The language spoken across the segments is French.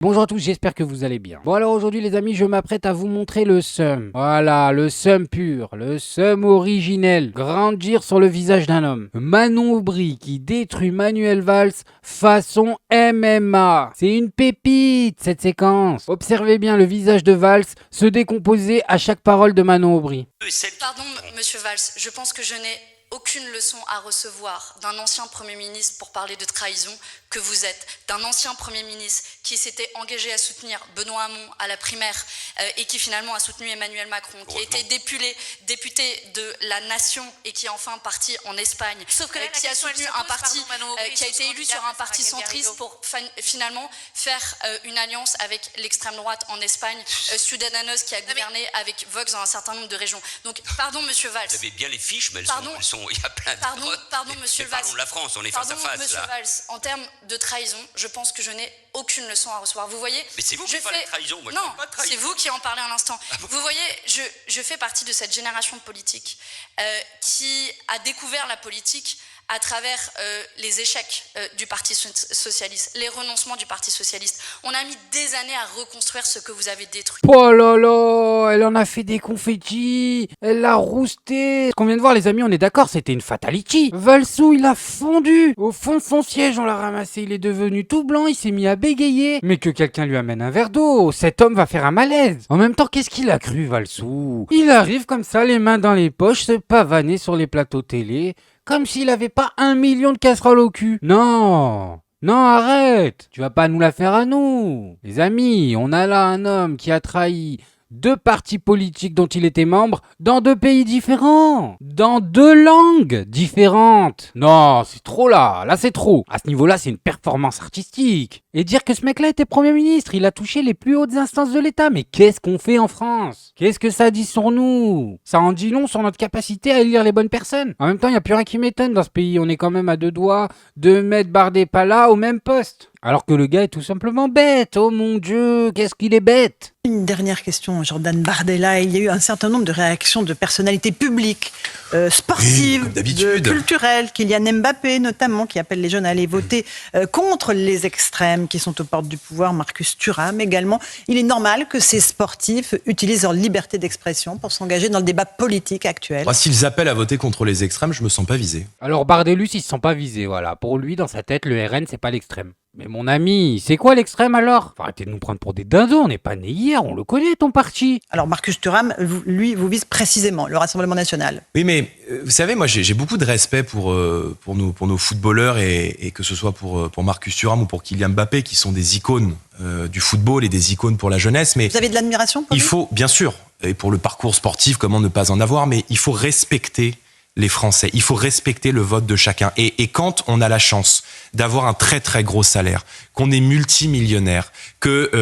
Bonjour à tous, j'espère que vous allez bien. Bon alors aujourd'hui les amis, je m'apprête à vous montrer le seum. Voilà, le seum pur, le seum originel. Grandir sur le visage d'un homme. Manon Aubry qui détruit Manuel Valls façon MMA. C'est une pépite cette séquence. Observez bien le visage de Valls se décomposer à chaque parole de Manon Aubry. Pardon, monsieur Valls, je pense que je n'ai aucune leçon à recevoir d'un ancien Premier ministre pour parler de trahison que vous êtes, d'un ancien Premier ministre qui s'était engagé à soutenir Benoît Hamon à la primaire et qui finalement a soutenu Emmanuel Macron, qui a été député de la Nation et qui est enfin parti en Espagne, Sauf que là, qui a soutenu un parti, qui a été élu sur un parti centriste pour finalement faire une alliance avec l'extrême droite en Espagne, Ciudadanos qui a gouverné avec Vox dans un certain nombre de régions. Donc, pardon, monsieur Valls. Vous avez bien les fiches, mais il y a plein de Pardon, monsieur Valls. Parlons de la France, on est face à face, monsieur là. Valls, en termes de trahison, je pense que je n'ai aucune leçon à recevoir. Vous voyez, Mais c'est vous qui parlez de trahison, moi je non, parle pas de trahison. c'est vous qui en parlez à l'instant. Vous voyez, je fais partie de cette génération politique qui a découvert la politique à travers les échecs du Parti Socialiste, les renoncements du Parti Socialiste. On a mis des années à reconstruire ce que vous avez détruit. Oh là là, elle en a fait des confettis, elle l'a rousté. Ce qu'on vient de voir les amis, on est d'accord, c'était une fatality. Valsou, il a fondu. Au fond de son siège, on l'a ramassé, il est devenu tout blanc, il s'est mis à bégayer. Mais que quelqu'un lui amène un verre d'eau, cet homme va faire un malaise. En même temps, qu'est-ce qu'il a cru, Valsou? Il arrive comme ça, les mains dans les poches, se pavaner sur les plateaux télé, comme s'il avait pas 1 million de casseroles au cul. Non, arrête. Tu vas pas nous la faire à nous. Les amis, on a là un homme qui a trahi 2 partis politiques dont il était membre dans 2 pays différents. Dans 2 langues différentes. Non, c'est trop là. Là, c'est trop. À ce niveau-là, c'est une performance artistique. Et dire que ce mec-là était Premier ministre, il a touché les plus hautes instances de l'État. Mais qu'est-ce qu'on fait en France? Qu'est-ce que ça dit sur nous? Ça en dit long sur notre capacité à élire les bonnes personnes. En même temps, il n'y a plus rien qui m'étonne dans ce pays. On est quand même à 2 doigts de mettre Bardépala au même poste. Alors que le gars est tout simplement bête. Oh mon Dieu, qu'est-ce qu'il est bête! Une dernière question, Jordan Bardella. Il y a eu un certain nombre de réactions de personnalités publiques, sportives, comme d'habitude. culturelles. Kylian Mbappé, notamment, qui appelle les jeunes à aller voter contre les extrêmes qui sont aux portes du pouvoir. Marcus Thuram également. Il est normal que ces sportifs utilisent leur liberté d'expression pour s'engager dans le débat politique actuel. Moi, s'ils appellent à voter contre les extrêmes, je me sens pas visé. Alors Bardellus, il se sent pas visé, voilà. Pour lui, dans sa tête, le RN, c'est pas l'extrême. Mais mon ami, c'est quoi l'extrême alors? Faut arrêter de nous prendre pour des dindons, on n'est pas né hier, on le connaît ton parti. Alors Marcus Thuram, lui, vous vise précisément le Rassemblement national. Oui, mais vous savez, moi, j'ai beaucoup de respect pour nos footballeurs et que ce soit pour Marcus Thuram ou pour Kylian Mbappé, qui sont des icônes du football et des icônes pour la jeunesse. Mais Vous avez de l'admiration pour lui ? il faut, bien sûr, et pour le parcours sportif, comment ne pas en avoir, mais il faut respecter les Français. Il faut respecter le vote de chacun. Et quand on a la chance d'avoir un très très gros salaire, qu'on est multimillionnaire,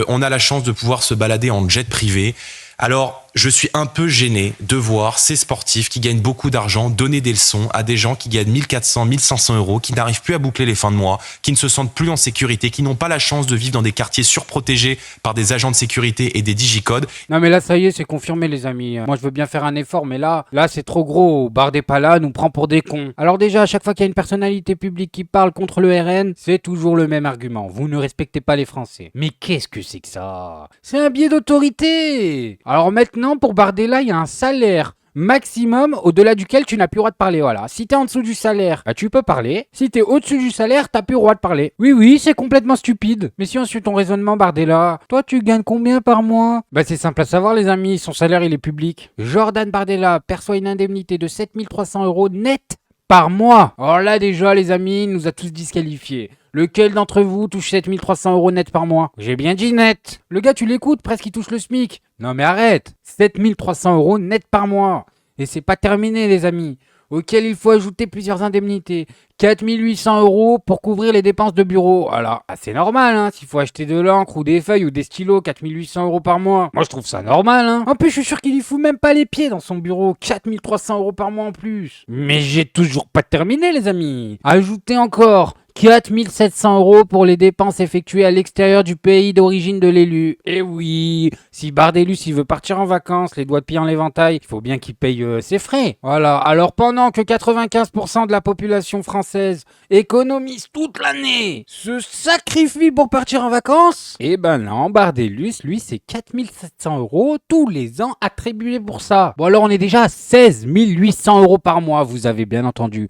on a la chance de pouvoir se balader en jet privé, alors je suis un peu gêné de voir ces sportifs qui gagnent beaucoup d'argent donner des leçons à des gens qui gagnent 1400, 1500 euros, qui n'arrivent plus à boucler les fins de mois, qui ne se sentent plus en sécurité, qui n'ont pas la chance de vivre dans des quartiers surprotégés par des agents de sécurité et des digicodes. Non mais là ça y est, c'est confirmé les amis. Moi je veux bien faire un effort, mais là c'est trop gros. Bardépala nous prend pour des cons. Alors déjà, à chaque fois qu'il y a une personnalité publique qui parle contre le RN, c'est toujours le même argument. Vous ne respectez pas les Français. Mais qu'est-ce que c'est que ça? C'est un biais d'autorité. Alors maintenant, pour Bardella, il y a un salaire maximum au-delà duquel tu n'as plus le droit de parler, voilà. Si t'es en dessous du salaire, bah, tu peux parler. Si t'es au-dessus du salaire, t'as plus le droit de parler. Oui, c'est complètement stupide. Mais si on suit ton raisonnement, Bardella, toi tu gagnes combien par mois? Bah c'est simple à savoir les amis, son salaire il est public. Jordan Bardella perçoit une indemnité de 7300 € net par mois. Alors là déjà les amis, il nous a tous disqualifiés. Lequel d'entre vous touche 7300 € net par mois? J'ai bien dit net. Le gars tu l'écoutes, presque il touche le SMIC. Non mais arrête, 7300 € net par mois. Et c'est pas terminé les amis. Auquel il faut ajouter plusieurs indemnités. 4800 € pour couvrir les dépenses de bureau. Voilà, c'est normal hein, s'il faut acheter de l'encre ou des feuilles ou des stylos, 4800 € par mois. Moi je trouve ça normal hein. En plus je suis sûr qu'il y fout même pas les pieds dans son bureau. 4300 € par mois en plus. Mais j'ai toujours pas terminé les amis. Ajoutez encore 4700 € pour les dépenses effectuées à l'extérieur du pays d'origine de l'élu. Et oui, si Bardellus il veut partir en vacances, les doigts de pied en l'éventail, il faut bien qu'il paye ses frais. Voilà, alors pendant que 95% de la population française économise toute l'année, se sacrifie pour partir en vacances, eh ben non, Bardellus, lui, c'est 4700 € tous les ans attribués pour ça. Bon alors on est déjà à 16 800 € par mois, vous avez bien entendu.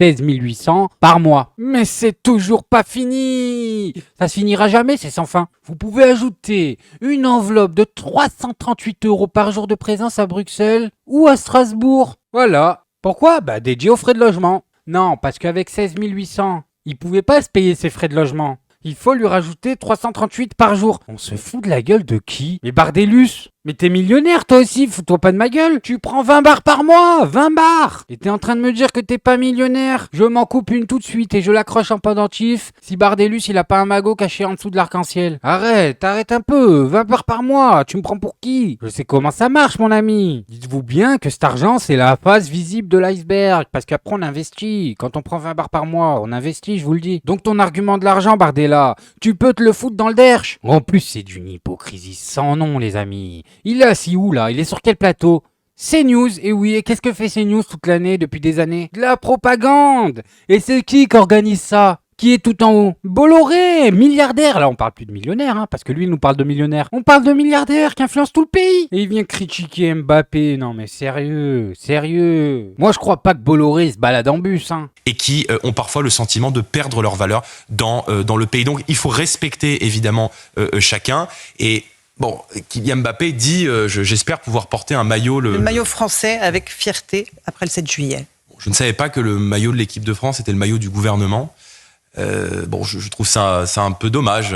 16 800 par mois. Mais c'est toujours pas fini. Ça se finira jamais, c'est sans fin. Vous pouvez ajouter une enveloppe de 338 € par jour de présence à Bruxelles ou à Strasbourg. Voilà. Pourquoi ? Bah dédié aux frais de logement. Non, parce qu'avec 16 800, il pouvait pas se payer ses frais de logement. Il faut lui rajouter 338 par jour. On se fout de la gueule de qui ? Mais Bardellus ? Mais t'es millionnaire toi aussi, fous-toi pas de ma gueule. Tu prends 20 bars par mois, 20 bars. Et t'es en train de me dire que t'es pas millionnaire. Je m'en coupe une tout de suite et je l'accroche en pendentif si Bardellus il a pas un magot caché en dessous de l'arc-en-ciel. Arrête un peu, 20 bars par mois, tu me prends pour qui ? Je sais comment ça marche mon ami. Dites-vous bien que cet argent c'est la face visible de l'iceberg parce qu'après on investit. Quand on prend 20 bars par mois, on investit, je vous le dis. Donc ton argument de l'argent Bardella, tu peux te le foutre dans le derche. En plus c'est d'une hypocrisie sans nom les amis. Il est assis où là ? Il est sur quel plateau ? CNews, et oui, et qu'est-ce que fait CNews toute l'année, depuis des années ? De la propagande. Et c'est qui organise ça ? Qui est tout en haut ? Bolloré, milliardaire. Là, on parle plus de millionnaire, hein, parce que lui, il nous parle de millionnaire. On parle de milliardaire qui influence tout le pays. Et il vient critiquer Mbappé. Non, mais sérieux. Moi, je crois pas que Bolloré se balade en bus, hein. Et qui ont parfois le sentiment de perdre leur valeur dans le pays. Donc, il faut respecter, évidemment, chacun. Et bon, Kylian Mbappé dit j'espère pouvoir porter un maillot... Le maillot français avec fierté après le 7 juillet. Je ne savais pas que le maillot de l'équipe de France était le maillot du gouvernement. Bon, je trouve ça un peu dommage,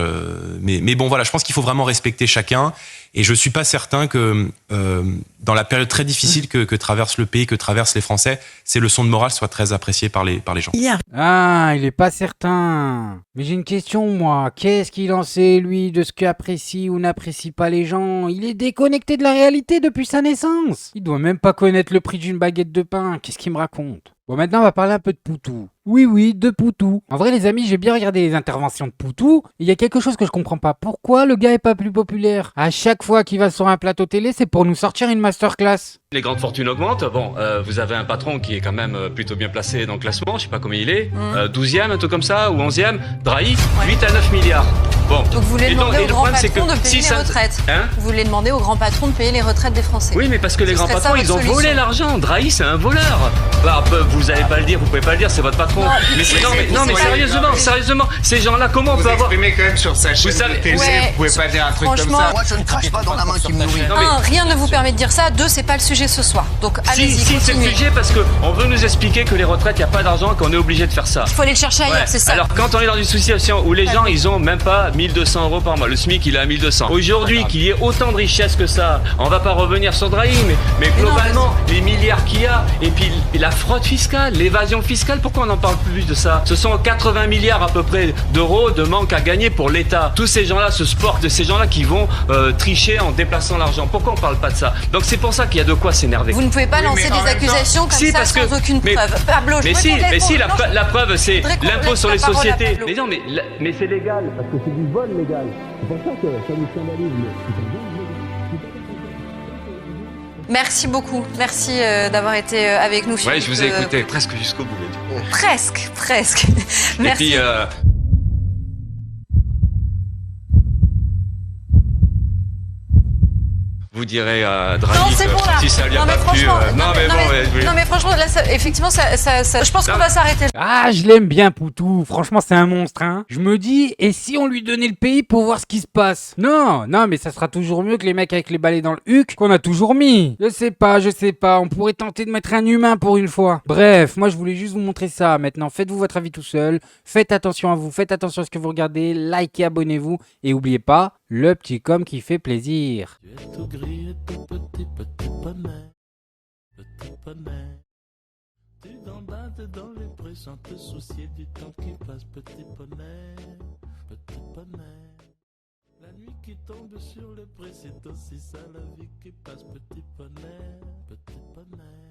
mais bon voilà, je pense qu'il faut vraiment respecter chacun, et je suis pas certain que dans la période très difficile que traverse le pays, que traversent les Français, ces leçons de morale soient très appréciées par les gens. Ah, il est pas certain. Mais j'ai une question moi, qu'est-ce qu'il en sait lui de ce qu'apprécient ou n'apprécient pas les gens ? Il est déconnecté de la réalité depuis sa naissance. Il doit même pas connaître le prix d'une baguette de pain, qu'est-ce qu'il me raconte ? Bon, maintenant, on va parler un peu de Poutou. Oui, de Poutou. En vrai, les amis, j'ai bien regardé les interventions de Poutou, et il y a quelque chose que je comprends pas. Pourquoi le gars est pas plus populaire ? À chaque fois qu'il va sur un plateau télé, c'est pour nous sortir une masterclass. Les grandes fortunes augmentent. Bon, vous avez un patron qui est quand même plutôt bien placé dans le classement, je sais pas combien il est, 12e, un truc comme ça, ou 11e. Drahi, 8 à 9 milliards. Bon. Donc vous voulez demander au grand patron de payer les retraites. Vous voulez demander au grand patron de payer les retraites des Français. Oui, mais parce que les grands patrons, ils ont volé l'argent. Drahi, c'est un voleur. Alors, vous allez pas le dire, vous pouvez pas le dire, c'est votre patron. Non, mais sérieusement, ces gens-là, comment on peut avoir... Vous exprimez quand même sur sa chaîne de télé, vous pouvez pas dire un truc comme ça. Moi, je ne crache pas dans la main qui me nourrit. Rien ne vous permet de dire ça. 2, c'est pas le sujet ce soir. Donc allez-y, Si, c'est le continuez. sujet parce qu'on veut nous expliquer que les retraites, il n'y a pas d'argent, qu'on est obligé de faire ça. Il faut aller le chercher ailleurs, c'est ça. Alors quand on est dans une situation où les gens, ils ont même pas 1200 € par mois, le SMIC, il est à 1200. Aujourd'hui, qu'il y ait autant de richesses que ça, on va pas revenir sur Drahi, mais globalement, les milliards qu'il y a, et puis la fraude fiscale, l'évasion fiscale, pourquoi on n'en parle plus de ça ? Ce sont 80 milliards à peu près d'euros de manque à gagner pour l'État. Tous ces gens-là se sportent, ces gens-là qui vont tricher en déplaçant l'argent. Pourquoi on parle pas de ça ? Donc c'est pour ça qu'il y a de quoi s'énerver. Vous ne pouvez pas lancer des accusations comme ça sans aucune preuve. Pablo, mais si, la preuve, c'est l'impôt sur les sociétés. Mais non, mais c'est légal, parce que c'est du vol légal. C'est pour ça que ça nous scandalise. Merci beaucoup. Merci d'avoir été avec nous. Ouais, je vous ai écouté presque jusqu'au bout. Presque. Merci. Et puis, vous direz à Drahi si ça lui a pas plu. Non mais franchement, là, effectivement, je pense qu'on va s'arrêter. Ah, je l'aime bien, Poutou. Franchement, c'est un monstre, hein. Je me dis, et si on lui donnait le pays pour voir ce qui se passe ? Non, mais ça sera toujours mieux que les mecs avec les balais dans le huc qu'on a toujours mis. Je sais pas. On pourrait tenter de mettre un humain pour une fois. Bref, moi, je voulais juste vous montrer ça. Maintenant, faites-vous votre avis tout seul. Faites attention à vous. Faites attention à ce que vous regardez. Likez, abonnez-vous. Et oubliez pas, le petit com qui fait plaisir. Tu es tout gris et tout petit poney, petit poney. Tu gambades dans les prés sans te soucier du temps qui passe, petit poney, petit poney. La nuit qui tombe sur les prés, c'est aussi ça la vie qui passe, petit poney, petit poney.